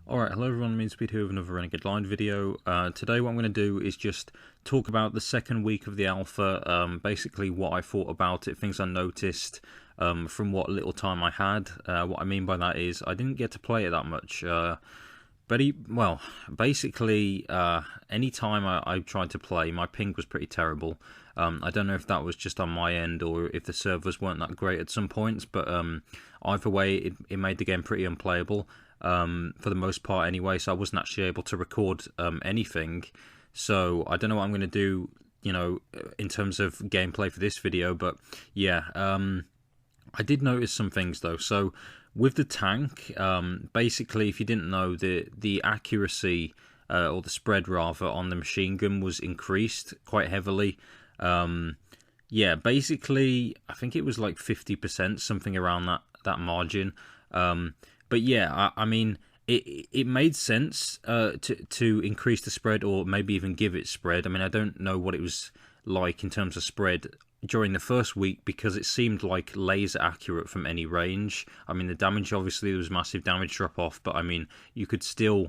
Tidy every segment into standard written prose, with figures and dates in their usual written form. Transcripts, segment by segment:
Alright, hello everyone, MeanSpeed here with another Renegade line video. Today what I'm going to do is just talk about the second week of the alpha, basically what I thought about it, things I noticed from what little time I had. What I mean by that is I didn't get to play it that much. Basically, any time I tried to play, my ping was pretty terrible. I don't know if that was just on my end or if the servers weren't that great at some points, but either way, it made the game pretty unplayable. For the most part anyway, so I wasn't actually able to record anything. So I don't know what I'm going to do, in terms of gameplay for this video, but yeah, I did notice some things though. So with the tank, basically, if you didn't know, the accuracy, or the spread rather, on the machine gun was increased quite heavily. Yeah, basically, I think it was like 50%, something around that margin. But yeah, I mean, it made sense to increase the spread, or maybe even give it spread. I mean, I don't know what it was like in terms of spread during the first week, because it seemed like laser accurate from any range. I mean, the damage, obviously, there was massive damage drop off, but I mean, you could still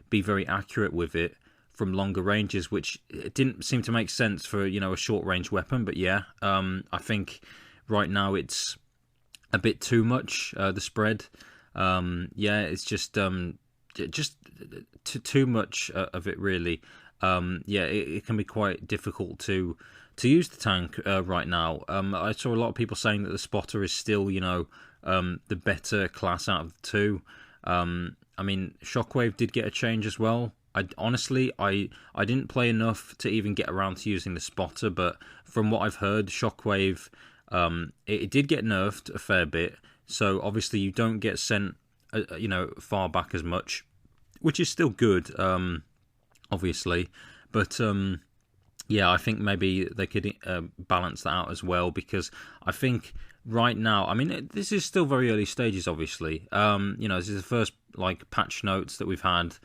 be very accurate with it from longer ranges, which it didn't seem to make sense for, a short range weapon. But yeah, I think right now it's a bit too much, the spread. Yeah, it's just too much of it, really. Yeah, it can be quite difficult to use the tank right now. I saw a lot of people saying that the spotter is still, the better class out of the two. I mean, Shockwave did get a change as well. Honestly, I didn't play enough to even get around to using the spotter, but from what I've heard, Shockwave, it did get nerfed a fair bit. So obviously you don't get sent, far back as much, which is still good, obviously. But yeah, I think maybe they could balance that out as well, because I think right now, I mean, this is still very early stages, obviously. This is the first patch notes that we've had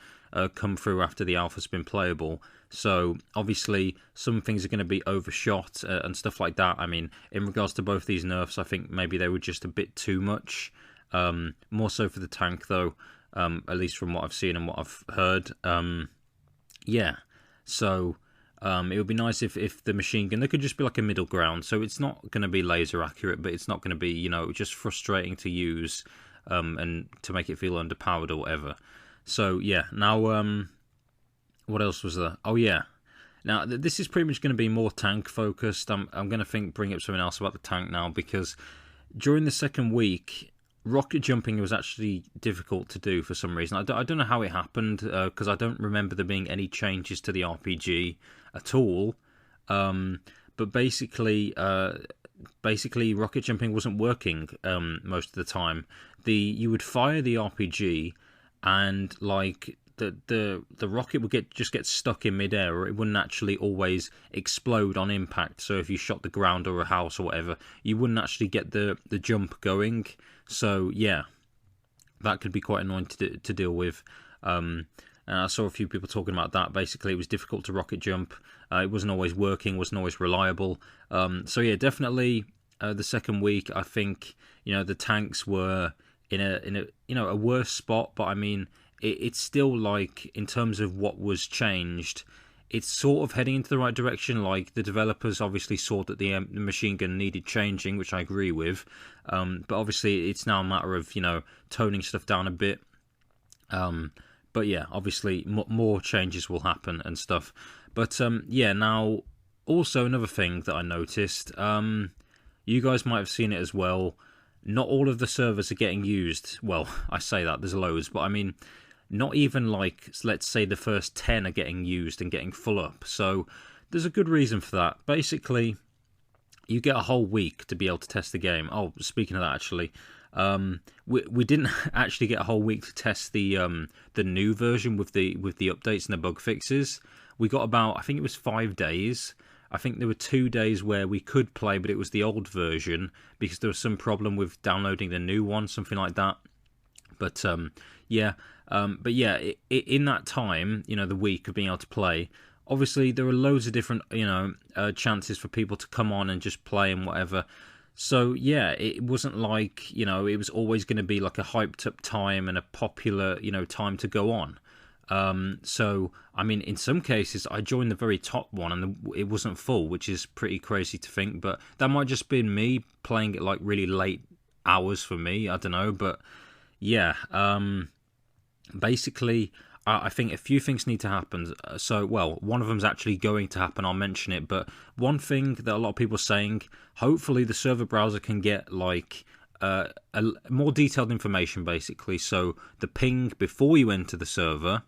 come through after the alpha's been playable. So obviously some things are going to be overshot and stuff like that. I mean, in regards to both these nerfs, I think maybe they were just a bit too much. More so for the tank though, at least from what I've seen and what I've heard. Yeah, so it would be nice if the machine gun, there could just be like a middle ground. So it's not going to be laser accurate, but it's not going to be, just frustrating to use and to make it feel underpowered or whatever. So yeah, now what else was there? Oh yeah, now this is pretty much going to be more tank focused. I'm going to bring up something else about the tank now, because during the second week, rocket jumping was actually difficult to do for some reason. I don't know how it happened, because I don't remember there being any changes to the RPG at all. But basically, rocket jumping wasn't working most of the time. You would fire the RPG, and the rocket would just get stuck in midair, or it wouldn't actually always explode on impact. So if you shot the ground or a house or whatever, you wouldn't actually get the jump going. So yeah, that could be quite annoying to deal with. And I saw a few people talking about that. Basically, it was difficult to rocket jump. It wasn't always working, wasn't always reliable. So yeah, definitely the second week, I think the tanks were in a worse spot. But I mean, it's still in terms of what was changed, it's sort of heading into the right direction. Like, the developers obviously saw that the machine gun needed changing, which I agree with. But obviously it's now a matter of, toning stuff down a bit. But yeah, obviously more changes will happen and stuff. But yeah, now also another thing that I noticed, you guys might have seen it as well. Not all of the servers are getting used. Well, I say that, there's loads, but I mean, not even let's say the first 10 are getting used and getting full up. So there's a good reason for that. Basically, you get a whole week to be able to test the game. Oh, speaking of that, actually, we didn't actually get a whole week to test the new version with the updates and the bug fixes. We got about, I think it was 5 days. I think there were 2 days where we could play, but it was the old version because there was some problem with downloading the new one, something like that. But yeah, in that time, the week of being able to play, obviously there are loads of different, chances for people to come on and just play and whatever. So yeah, it wasn't like, it was always going to be like a hyped up time and a popular, time to go on. So I mean, in some cases, I joined the very top one and it wasn't full, which is pretty crazy to think. But that might just been me playing it like really late hours for me. I don't know, but yeah. Basically, I think a few things need to happen. So, well, one of them's actually going to happen. I'll mention it. But one thing that a lot of people are saying, hopefully the server browser can get like more detailed information, basically. So the ping before you enter the server,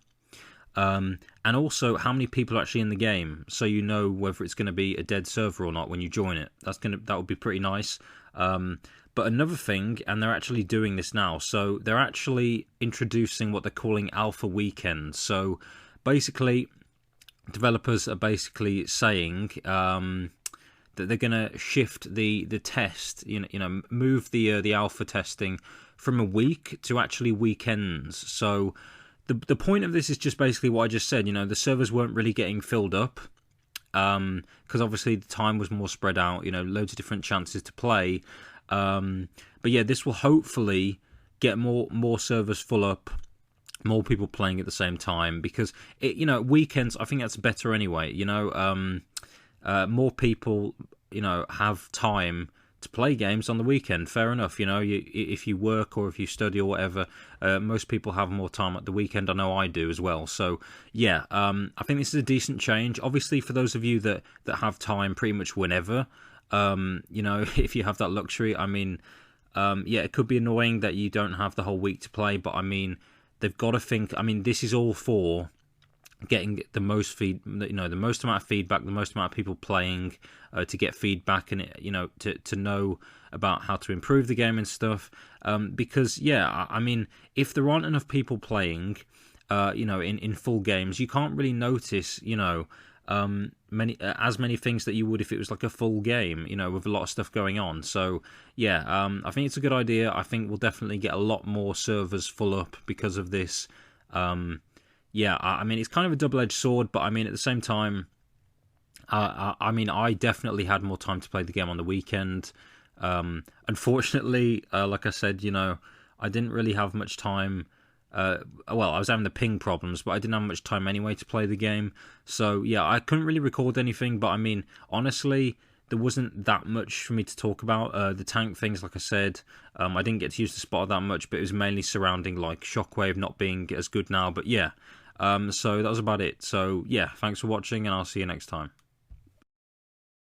and also how many people are actually in the game, so you know whether it's going to be a dead server or not when you join it. That would be pretty nice. But another thing, and they're actually doing this now, so they're actually introducing what they're calling alpha weekends. So basically, developers are basically saying that they're going to shift the test, move the alpha testing from a week to actually weekends. So the point of this is just basically what I just said. The servers weren't really getting filled up because obviously the time was more spread out. Loads of different chances to play. But yeah, this will hopefully get more servers full up, more people playing at the same time, because weekends, I think that's better anyway. More people have time to play games on the weekend. Fair enough. If you work or if you study or whatever, most people have more time at the weekend. I know I do as well. So yeah, I think this is a decent change. Obviously, for those of you that have time pretty much whenever, if you have that luxury, I mean, yeah, it could be annoying that you don't have the whole week to play, but I mean, they've got to think. I mean, this is all for getting the most the most amount of feedback, the most amount of people playing, to get feedback and to know about how to improve the game and stuff. Because yeah, I mean, if there aren't enough people playing, in full games, you can't really notice, many things that you would if it was like a full game, with a lot of stuff going on. So yeah, I think it's a good idea. I think we'll definitely get a lot more servers full up because of this. Yeah, I mean, it's kind of a double-edged sword, but I mean, at the same time, I mean, I definitely had more time to play the game on the weekend. Unfortunately, like I said, I didn't really have much time. Well, I was having the ping problems, but I didn't have much time anyway to play the game. So yeah, I couldn't really record anything, but I mean, honestly, there wasn't that much for me to talk about. The tank things, like I said, I didn't get to use the spotter that much, but it was mainly surrounding like Shockwave not being as good now. But yeah, so that was about it. So yeah, thanks for watching, and I'll see you next time.